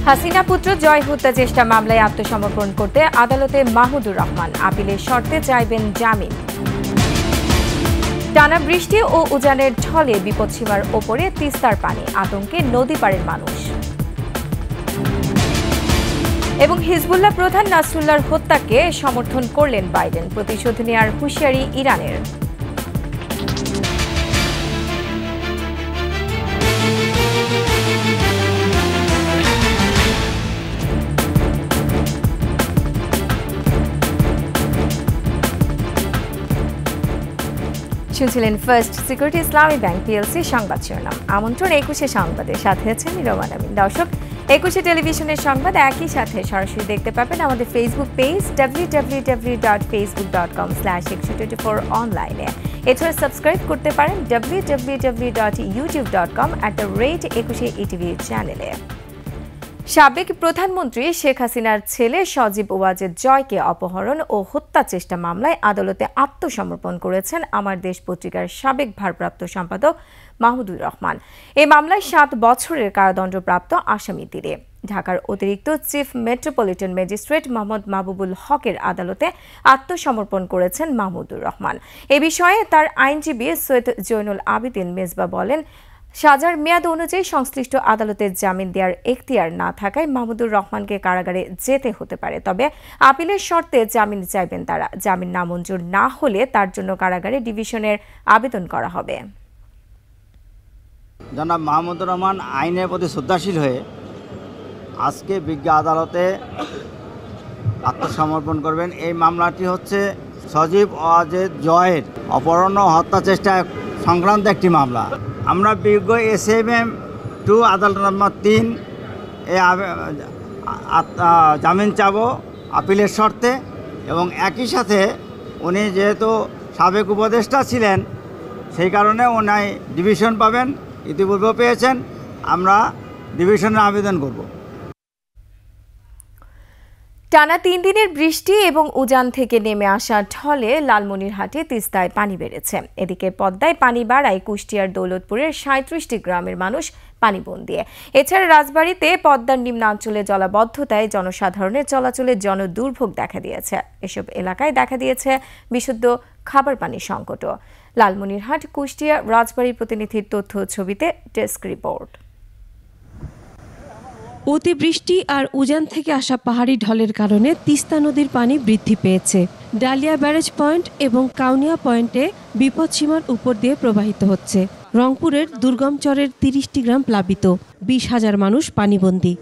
হাসিনা পুত্র জয় হত্যা চেষ্টা মামলায় আত্মসমর্পণ করতে আদালতে মাহমুদুর রহমান আপিলের শর্তে চাইবেন জামিন। টানা বৃষ্টি ও উজানের ঢলে বিপদসীমার ওপরে তিস্তার পানি, আতঙ্কে নদী পাড়ের মানুষ। এবং হিজবুল্লাহ প্রধান নাসরুল্লাহর হত্যাকে সমর্থন করলেন বাইডেন, প্রতিশোধ নেয়ার হুঁশিয়ারি ইরানের। শুনছিলেন first security Islami bank PLC সংবাদ শিরোনাম। আমন্ত্রণ 21 সংবাদের সাথে আছেন রোমান আমিন। দর্শক, 21 টেলিভিশনের সংবাদ একই সাথে সরাসরি দেখতে পাবেন আমাদের ফেসবুক পেজ www.facebook.com/2124 অনলাইনে। এছাড়া সাবস্ক্রাইব করতে পারেন www.youtube.com/21etv চ্যানেলে। সাবেক প্রধানমন্ত্রী শেখ হাসিনার ছেলে সজীব ওয়াজেদ জয়কে অপহরণ ও হত্যা চেষ্টা মামলায় আদালতে আত্মসমর্পণ করেছেন আমার দেশ পত্রিকার সাবেক ভারপ্রাপ্ত সম্পাদক মাহমুদুর রহমান। এই মামলায় 7 বছরের কারাদণ্ডপ্রাপ্ত আসামি তিনি। ঢাকার অতিরিক্ত chief metropolitan magistrate Mohammad Mahbubul হকের আদালতে আত্মসমর্পণ করেছেন মাহমুদুর রহমান। এ বিষয়ে তার আইনজীবী সৈয়দ জৈনুল আবিদিন মেজবা বলেন, সাজার মেয়াদ অনুযায়ী সংশ্লিষ্ট আদালতের জামিন দেওয়ার এখতিয়ার না থাকায় মাহমুদুর রহমানকে কারাগারে যেতে হতে পারে। তবে আপিলের শর্তে জামিন চাইবেন তারা। জামিন নামঞ্জুর না হলে তার জন্য কারাগারে ডিভিশনের আবেদন করা হবে। জনাব মাহমুদুর রহমান আইনের প্রতি শ্রদ্ধাশীল হয়ে আজকে বিজ্ঞ আদালতে আত্মসমর্পণ করবেন। এই মামলাটি হচ্ছে সজীব ওয়াজেদ জয়ের অপহরণ ও হত্যা চেষ্টা সংক্রান্ত একটি মামলা। আমরা বিজ্ঞ SMM-2 আদালত নম্বর 3 এ জামিন চাব আপিলের শর্তে, এবং একই সাথে উনি যেহেতু সাবেক উপদেষ্টা ছিলেন সেই কারণে উনি ডিভিশন পাবেন, ইতিপূর্বে পেয়েছেন। আমরা ডিভিশনের আবেদন করব। টানা 3 দিনের বৃষ্টি এবং উজান থেকে নেমে আসা ঢলে লালমনিরহাটে তিস্তায় পানি বেড়েছে। এদিকে পদ্মায় পানি বাড়ায় কুষ্টিয়ার দৌলতপুরের 37টি গ্রামের মানুষ পানিবন্দী। এছাড়া রাজবাড়ীতে পদ্মার নিম্নাঞ্চলে জলাবদ্ধতায় জনসাধারণের চলাচলে জনদুর্ভোগ দেখা দিয়েছে। এসব এলাকায় দেখা দিয়েছে বিশুদ্ধ খাবার পানির সংকটও। লালমনিরহাট, কুষ্টিয়া, রাজবাড়ীর প্রতিনিধির তথ্য ছবিতে ডেস্ক রিপোর্ট। অতিবৃষ্টি আর উজান থেকে আসা পাহাড়ি ঢলের কারণে তিস্তা নদীর পানি বৃদ্ধি পেয়েছে। ডালিয়া ব্যারেজ পয়েন্ট এবং কাউনিয়া পয়েন্টে বিপদসীমার উপর দিয়ে প্রবাহিত হচ্ছে। রংপুরের দুর্গমচরের 30টি গ্রাম প্লাবিত, 20,000 মানুষ পানিবন্দী।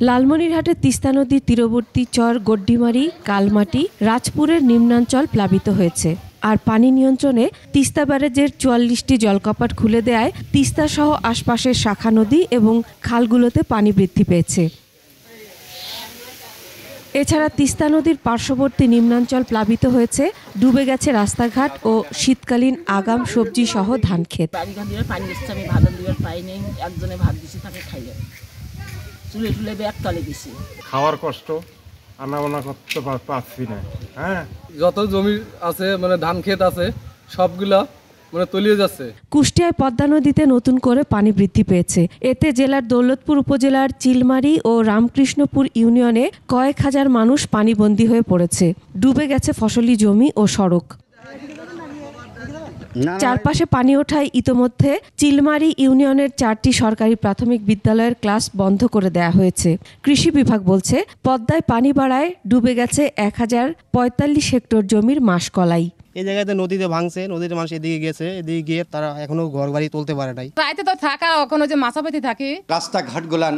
লালমনিরহাটের তিস্তা নদীর তীরবর্তী চর গড্ডিমারি, কালমাটি, রাজপুরের নিম্নাঞ্চল প্লাবিত হয়েছে। আর পানি নিয়ন্ত্রণে তিস্তা ব্যারেজের 44টি জলকপাট খুলে দেয়ায় তিস্তা সহ আশপাশের শাখা নদী এবং খালগুলোতে পানি বৃদ্ধি পেয়েছে। এছাড়া তিস্তা নদীর পার্শ্ববর্তী নিম্নাঞ্চল প্লাবিত হয়েছে, ডুবে গেছে রাস্তাঘাট ও শীতকালীন আগাম সবজি সহ ধান ক্ষেত। খাওয়ার কষ্ট, আনাবানা করতে পারছি না। যত জমি আছে মানে ধান ক্ষেত আছে সবগুলা মানে তলিয়ে যাচ্ছে। কুষ্টিয়ায় পদ্মা নদীতে নতুন করে পানি বৃদ্ধি পেয়েছে। এতে জেলার দৌলতপুর উপজেলার চিলমারি ও রামকৃষ্ণপুর ইউনিয়নে কয়েক হাজার মানুষ পানিবন্দী হয়ে পড়েছে। ডুবে গেছে ফসলি জমি ও সড়ক। চারপাশে পানি ওঠায় ইতোমধ্যে চিলমারি ইউনিয়নের 4টি সরকারি প্রাথমিক বিদ্যালয়ের ক্লাস বন্ধ করে দেয়া হয়েছে। কৃষি বিভাগ বলছে, পদ্মায় পানি বাড়ায় ডুবে গেছে 1045 হেক্টর জমির মাসকলাই। এই জায়গাতে নদীতে ভাঙছে, নদীতে মানুষ এদিকে গেছে, এদিকে গিয়ে তারা এখনো ঘর বাড়ি তুলতে পারে নাই। রাইতে তো থাকা ওখানে যে মাছাপাতি থাকে, রাস্তাঘাটগুলান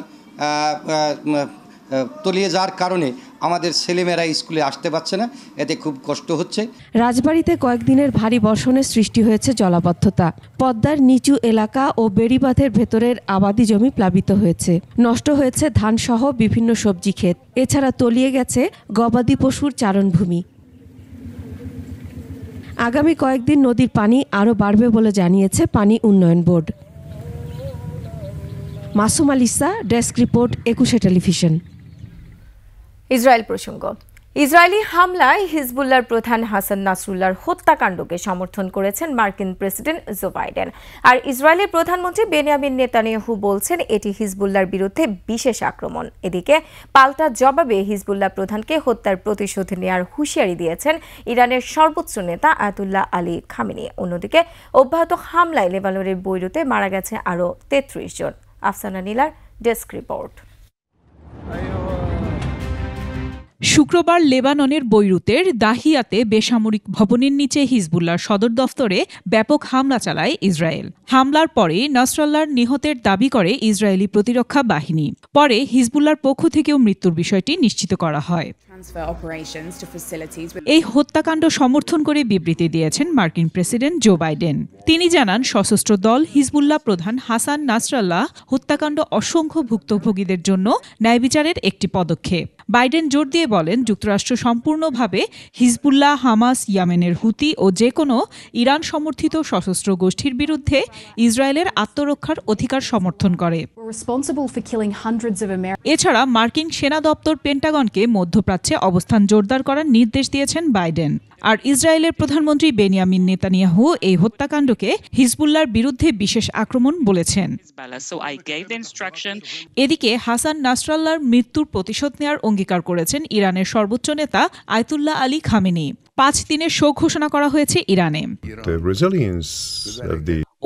তলিয়ে যাওয়ার কারণে আমাদের ছেলেমেয়েরা স্কুলে আসতে পারছে না, এতে খুব কষ্ট হচ্ছে। রাজবাড়ীতে কয়েকদিনের ভারী বর্ষণের সৃষ্টি হয়েছে জলাবদ্ধতা। পদ্মার নিচু এলাকা ও বেড়িবাঁধের ভেতরের আবাদি জমি প্লাবিত হয়েছে। নষ্ট হয়েছে ধানসহ বিভিন্ন সবজি ক্ষেত। এছাড়া তলিয়ে গেছে গবাদি পশুর চারণভূমি। আগামী কয়েকদিন নদীর পানি আরও বাড়বে বলে জানিয়েছে পানি উন্নয়ন board. Masum আলিসা, desk report, 21 television. Israel প্রসঙ্গ। ইসরায়েলি হামলায় হিজবুল্লাহর প্রধান হাসান নাসরুল্লাহর হত্যাকাণ্ডকে সমর্থন করেছেন মার্কিন প্রেসিডেন্ট জো বাইডেন। আর ইসরায়েলের প্রধানমন্ত্রী বেনিয়ামিন নেতানিয়াহু বলছেন এটি হিজবুল্লাহর বিরুদ্ধে বিশেষ আক্রমণ। এদিকে পাল্টা জবাবে হিজবুল্লাহ প্রধানকে হত্যার প্রতিশোধ নেওয়ার হুঁশিয়ারি দিয়েছেন ইরানের সর্বোচ্চ নেতা আয়াতুল্লাহ আলী খামেনি। অন্যদিকে অব্যাহত হামলায় লেবাননের বৈরুতে মারা গেছে আরও ৩৩ জন। আফসানা নীলার ডেস্ক রিপোর্ট। শুক্রবার লেবাননের বৈরুতের দাহিয়াতে বেসামরিক ভবনের নিচে হিজবুল্লাহর সদর দফতরে ব্যাপক হামলা চালায় ইসরায়েল। হামলার পরে নাসরাল্লাহর নিহতের দাবি করে ইসরায়েলি প্রতিরক্ষা বাহিনী। পরে হিজবুল্লাহর পক্ষ থেকেও মৃত্যুর বিষয়টি নিশ্চিত করা হয়। এই হত্যাকাণ্ড সমর্থন করে বিবৃতি দিয়েছেন মার্কিন প্রেসিডেন্ট জো বাইডেন। তিনি জানান সশস্ত্র দল হিজবুল্লাহ প্রধান হাসান নাসরাল্লাহ হত্যাকাণ্ড অসংখ্য ভুক্তভোগীদের জন্য ন্যায়বিচারের একটি পদক্ষেপ। বাইডেন জোর দিয়ে বলেন যুক্তরাষ্ট্র সম্পূর্ণভাবে হিজবুল্লাহ, হামাস, ইয়েমেনের হুতি ও যে কোনো ইরান সমর্থিত সশস্ত্র গোষ্ঠীর বিরুদ্ধে ইসরায়েলের আত্মরক্ষার অধিকার সমর্থন করে। এছাড়া মার্কিন সেনা দপ্তর পেন্টাগনকে মধ্যপ্রাচ্যে অবস্থান জোরদার করার নির্দেশ দিয়েছেন বাইডেন। আর ইসরায়েলের প্রধানমন্ত্রী বেনিয়ামিন নেতানিয়াহু এই হত্যাকাণ্ডকে হিজবুল্লাহর বিরুদ্ধে বিশেষ আক্রমণ বলেছেন। এদিকে হাসান নাসরাল্লাহর মৃত্যুর প্রতিশোধ নেওয়ার অঙ্গীকার করেছেন ইরানের সর্বোচ্চ নেতা আয়াতুল্লাহ আলী খামেনি। 5 দিনের শোক ঘোষণা করা হয়েছে ইরানে।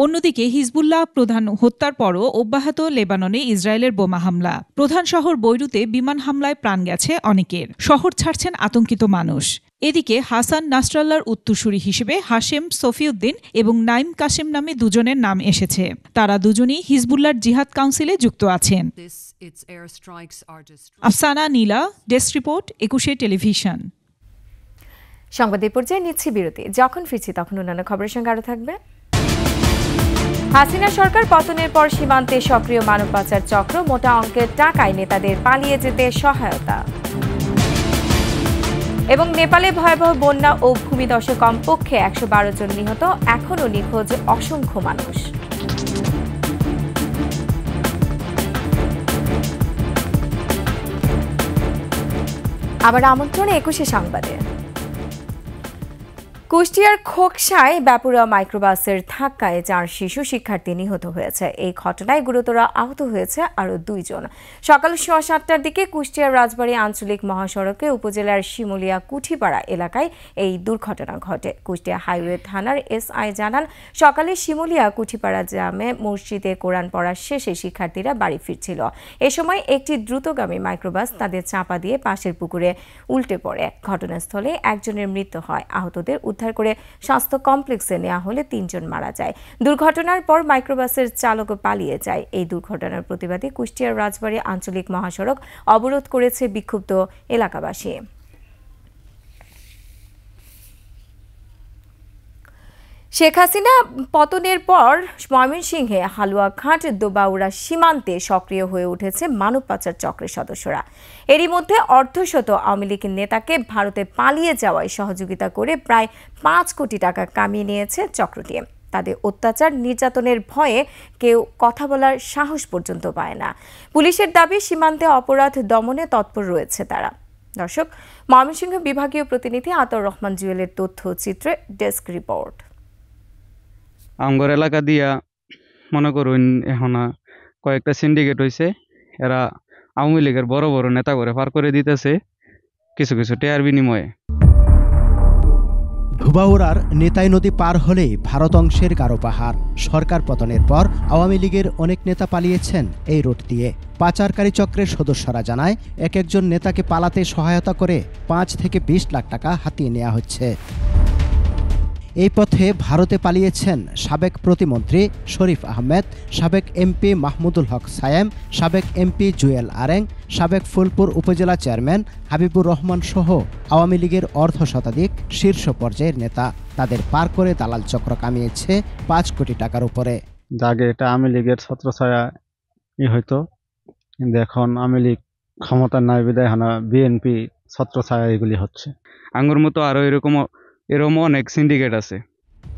অন্যদিকে হিজবুল্লাহ প্রধান হত্যার পরও অব্যাহত লেবাননে ইসরায়েলের বোমা হামলা। প্রধান শহর বৈরুতে বিমান হামলায় প্রাণ গেছে অনেকের। শহর ছাড়ছেন আতঙ্কিত মানুষ। এদিকে হাসান নাসরাল্লাহর উত্তরসূরি হিসেবে হাশেম সফিউদ্দিন এবং নাইম কাশেম নামে দুজনের নাম এসেছে। তারা দুজনই হিজবুল্লাহর জিহাদ কাউন্সিলে যুক্ত আছেন। আফসানা নীলা, ডেস্ক রিপোর্ট, 21 টেলিভিশন। সংবাদ এই পর্যায়ে নিচ্ছি বিরতি। যখন ফিরছি তখন অন্যান্য খবরের সঙ্গে আরো থাকবে। হাসিনা সরকার পতনের পর সীমান্তে সক্রিয় মানব পাচার চক্র, মোটা অঙ্কের টাকায় নেতাদের পালিয়ে যেতে সহায়তা। এবং নেপালে ভয়াবহ বন্যা ও ভূমিধসে কমপক্ষে 112 জন নিহত, এখনও নিখোঁজ অসংখ্য মানুষ। আবার আমন্ত্রণ 21 সংবাদে। কুষ্টিয়ার খোকসায় ব্যাপুরা মাইক্রোবাসের ধাক্কায় 4 শিশু শিক্ষার্থী নিহত হয়েছে। এই ঘটনায় গুরুতর আহত হয়েছে আরও 2 জন। সকাল 7:15টার দিকে কুষ্টিয়ার রাজবাড়ী আঞ্চলিক মহাসড়কে উপজেলার শিমুলিয়া কুঠিপাড়া এলাকায় এই দুর্ঘটনা ঘটে। কুষ্টিয়া হাইওয়ে থানার এসআই জানান, সকালে শিমুলিয়া কুঠিপাড়া জামে মসজিদে কোরআন পড়ার শেষে শিক্ষার্থীরা বাড়ি ফিরছিল। এ সময় একটি দ্রুতগামী মাইক্রোবাস তাদের চাপা দিয়ে পাশের পুকুরে উল্টে পড়ে। ঘটনাস্থলে একজনের মৃত্যু হয়। আহতদের উদ্ধার করে স্বাস্থ্য কমপ্লেক্সে নেওয়া হলে 3 জন মারা যায়। দুর্ঘটনার পর মাইক্রোবাসের চালকও পালিয়ে যায়। এই দুর্ঘটনার প্রতিবাদে কুষ্টিয়ার রাজবাড়ী আঞ্চলিক মহাসড়ক অবরোধ করেছে বিক্ষুব্ধ এলাকাবাসী। শেখ হাসিনা পতনের পর ময়মনসিংহে হালুয়াঘাট দোবাউড়া সীমান্তে সক্রিয় হয়ে উঠেছে মানব পাচার চক্রের সদস্যরা। এরই মধ্যে অর্ধশত আওয়ামী লীগ নেতাকে ভারতে পালিয়ে যাওয়ায় সহযোগিতা করে প্রায় 5 কোটি টাকা কামিয়ে নিয়েছে চক্রটি। তাদের অত্যাচার নির্যাতনের ভয়ে কেউ কথা বলার সাহস পর্যন্ত পায় না। পুলিশের দাবি, সীমান্তে অপরাধ দমনে তৎপর রয়েছে তারা। দর্শক, ময়মনসিংহ বিভাগীয় প্রতিনিধি আতর রহমান জুয়েলের তথ্যচিত্রে ডেস্ক রিপোর্ট। আমগর এলাকা দিয়া মনে করুন এখন কয়েকটা সিন্ডিকেট হয়েছে। এরা আওয়ামী লীগের বড় বড় নেতা করে পার করে দিতেছে কিছু কিছু টেয়ার বিনিময়ে। ধোবাউড়ার নেতাই নদী পার হলেই ভারত অংশের গারো পাহাড়। সরকার পতনের পর আওয়ামী লীগের অনেক নেতা পালিয়েছেন এই রুট দিয়ে। পাচারকারী চক্রের সদস্যরা জানায়, এক একজন নেতাকে পালাতে সহায়তা করে 5 থেকে 20 লাখ টাকা হাতিয়ে নেওয়া হচ্ছে। এই পথে ভারতে পালিয়েছেন সাবেক প্রতিমন্ত্রী শরীফ আহমেদ, সাবেক এমপি মাহমুদুল হক সায়েম, সাবেক এমপি জুয়েল আরেং, সাবেক ফুলপুর উপজেলা চেয়ারম্যান হাবিবুর রহমান সহ আওয়ামী লীগের অর্ধশতাধিক শীর্ষ পর্যায়ের নেতা। তাদের পার করে দালাল চক্র কামিয়েছে 5 কোটি টাকার উপরে। আগে এটা আওয়ামী লীগের ছত্রছায়া হয়তো, কিন্তু এখন আওয়ামী লীগ ক্ষমতা নাই বিদায় বিএনপি ছত্রছায়া এগুলি হচ্ছে। আঙ্গুর মতো আরো এরকম অনেক সিন্ডিকেট আছে।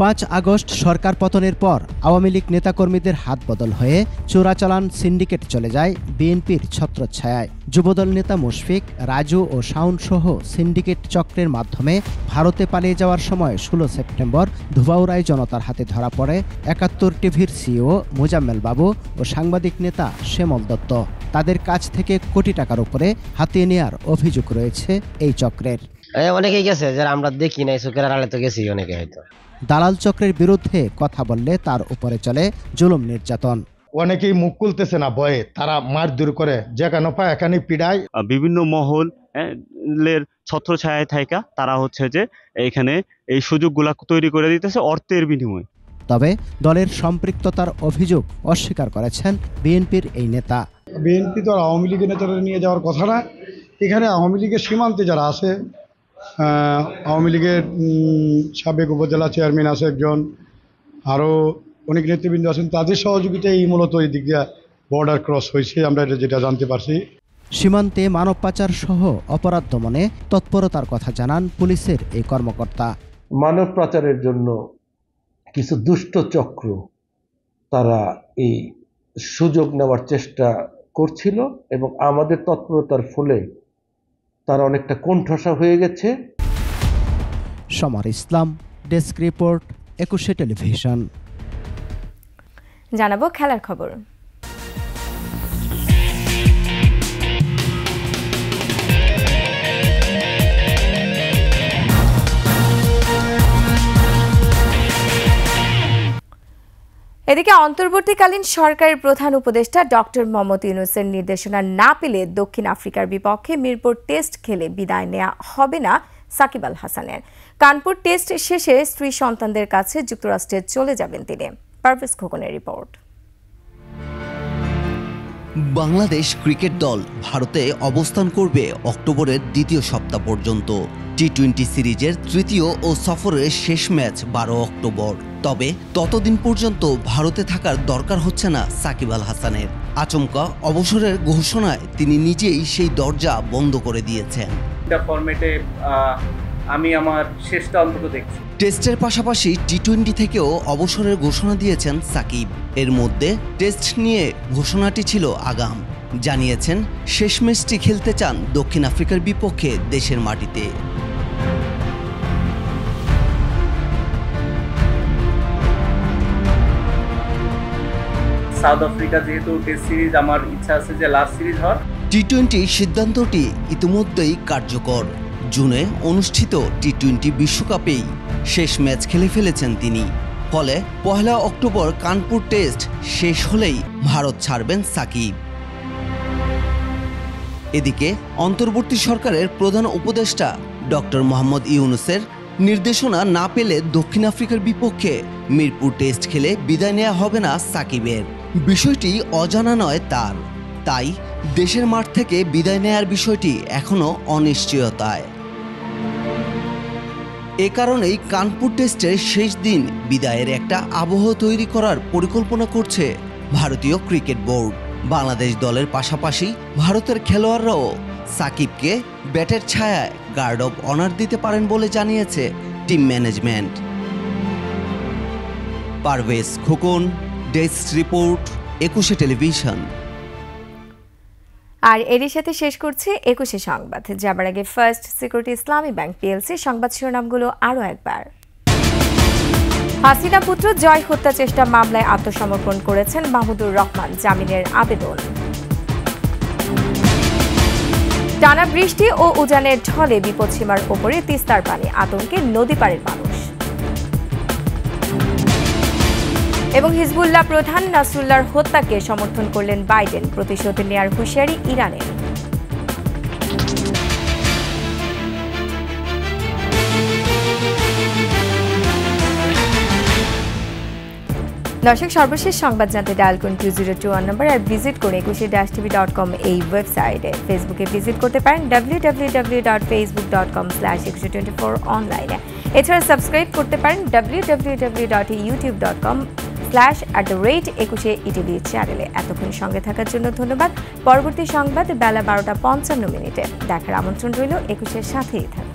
5 আগস্ট সরকার পতনের পর আওয়ামী লীগ নেতাকর্মীদের হাত বদল হয়ে চোরাচালান সিন্ডিকেট চলে যায় বিএনপির ছত্রছায়ায়। যুবদল নেতা মুশফিক, রাজু ও শাওন সহ সিন্ডিকেট চক্রের মাধ্যমে ভারতে পালিয়ে যাওয়ার সময় 16 সেপ্টেম্বর ধুবাউড়ায় জনতার হাতে ধরা পড়ে 71 টিভির সিইও মোজাম্মেল বাবু ও সাংবাদিক নেতা শ্যামল দত্ত। তাদের কাছ থেকে কোটি টাকার উপরে হাতিয়ে নেওয়ার অভিযোগ রয়েছে এই চক্রের। অনেকেই গেছে যারা আমরা দেখি নাই, চোখের আড়ালে তো গেছি অনেকে। হয়তো দালাল চক্রের বিরুদ্ধে কথা বললে তার উপরে চলে জুলুম নির্যাতন। অনেকেই মুখ খুলতেছে না ভয়ে, তারা মারধর করে, যেখানে পায় এখানে পিড়ায়। বিভিন্ন মহলের ছত্রছায়ায় থাকা তারা হচ্ছে যে এখানে এই সুযোগগুলা তৈরি করে দিতেছে অর্থের বিনিময়ে। তবে দলের সম্পৃক্ততার অভিযোগ অস্বীকার করেছেন বিএনপির এই নেতা। বিএনপি তো আওয়ামী লীগের নেতারা নিয়ে যাওয়ার কথা না। এখানে আওয়ামী লীগের সীমান্তে যারা আছে, আওয়ামী লীগের সাবেক উপজেলা চেয়ারম্যান আছে একজন, আরও অনেক নেতৃবৃন্দ আছেন, তাদের সহযোগিতায় মূলত এই দিক দিয়ে বর্ডার ক্রস হয়েছে, আমরা এটা যেটা জানতে পারছি। সীমান্তে মানব পাচার সহ অপরাধ দমনে তৎপরতার কথা জানান পুলিশের এই কর্মকর্তা। মানব পাচারের জন্য কিছু দুষ্ট চক্র তারা এই সুযোগ নেওয়ার চেষ্টা করছিল এবং আমাদের তৎপরতার ফলে তারা অনেকটা কোণঠাসা হয়ে গেছে। সমর ইসলাম, ডেস্ক রিপোর্ট, 21 টেলিভিশন। জানাবো খেলার খবর। এদিকে অন্তর্বর্তীকালীন সরকারের প্রধান উপদেষ্টা ডক্টর মোহাম্মদ ইউনূসের নির্দেশনা না পেলে দক্ষিণ আফ্রিকার বিপক্ষে মিরপুর টেস্ট খেলে বিদায় নেওয়া হবে না সাকিব আল হাসানের। কানপুর টেস্ট শেষে স্ত্রী সন্তানদের কাছে যুক্তরাষ্ট্রে চলে যাবেন তিনি। পারভেজ খোকনের রিপোর্ট। বাংলাদেশ ক্রিকেট দল ভারতে অবস্থান করবে অক্টোবরের দ্বিতীয় সপ্তাহ পর্যন্ত। টি-20 সিরিজের তৃতীয় ও সফরের শেষ ম্যাচ 12 অক্টোবর। তবে ততদিন পর্যন্ত ভারতে থাকার দরকার হচ্ছে না সাকিব আল হাসানের। আচমকা অবসরের ঘোষণায় তিনি নিজেই সেই দরজা বন্ধ করে দিয়েছেন। ফরম্যাটে আমি আমার শেষটা অন্তত দেখছি। টেস্টের পাশাপাশি টি-20 থেকেও অবসরের ঘোষণা দিয়েছেন সাকিব। এর মধ্যে টেস্ট নিয়ে ঘোষণাটি ছিল আগাম। জানিয়েছেন শেষ ম্যাচটি খেলতে চান দক্ষিণ আফ্রিকার বিপক্ষে দেশের মাটিতে। সাউথ আফ্রিকা যেহেতু টেস্ট সিরিজ, আমার ইচ্ছা আছে যে লাস্ট সিরিজ হয়। টি-20 সিদ্ধান্তটি ইতিমধ্যেই কার্যকর। জুনে অনুষ্ঠিত টি-20 বিশ্বকাপেই শেষ ম্যাচ খেলে ফেলেছেন তিনি। ফলে 1 অক্টোবর কানপুর টেস্ট শেষ হলেই ভারত ছাড়বেন সাকিব। এদিকে অন্তর্বর্তী সরকারের প্রধান উপদেষ্টা ডক্টর মোহাম্মদ ইউনূসের নির্দেশনা না পেলে দক্ষিণ আফ্রিকার বিপক্ষে মিরপুর টেস্ট খেলে বিদায় নেওয়া হবে না সাকিবের। বিষয়টি অজানা নয় তার, তাই দেশের মাঠ থেকে বিদায় নেয়ার বিষয়টি এখনো অনিশ্চয়তায়। এ কারণেই কানপুর টেস্টের শেষ দিন বিদায়ের একটা আবহ তৈরি করার পরিকল্পনা করছে ভারতীয় ক্রিকেট বোর্ড। বাংলাদেশ দলের পাশাপাশি ভারতের খেলোয়াড়রাও সাকিবকে ব্যাটের ছায়ায় গার্ড অব অনার দিতে পারেন বলে জানিয়েছে team management. Parvez Khokon, desk report, 21 television. আর এরই সাথে শেষ করছি 21 সংবাদ। যাবার আগে first security Islami bank PLC সংবাদ শিরোনামগুলো আরও একবার। হাসিনা পুত্র জয় হত্যা চেষ্টা মামলায় আত্মসমর্পণ করেছেন মাহমুদুর রহমান, জামিনের আবেদন। টানা বৃষ্টি ও উজানের ঢলে বিপদসীমার ওপরে তিস্তার পানি, আতঙ্কে নদী পাড়ের মানুষ। এবং হিজবুল্লাহ প্রধান নাসরুল্লাহর হত্যাকে সমর্থন করলেন বাইডেন, প্রতিশোধ নেয়ার হুঁশিয়ারি ইরানের। দর্শক, সর্বশেষ সংবাদ জানতে ডায়াল করুন 2021 নম্বর আর ভিজিট করুন 21-tv.com এই ওয়েবসাইটে। ফেসবুকে ভিজিট করতে পারেন www.facebook.com/2124 অনলাইনে। এছাড়া সাবস্ক্রাইব করতে পারেন www.youtube.com/@21etv চ্যানেলে। এতক্ষণ সঙ্গে থাকার জন্য ধন্যবাদ। পরবর্তী সংবাদ বেলা 12টা 55 মিনিটে দেখার আমন্ত্রণ রইল। 21-এর সাথেই থাকুন।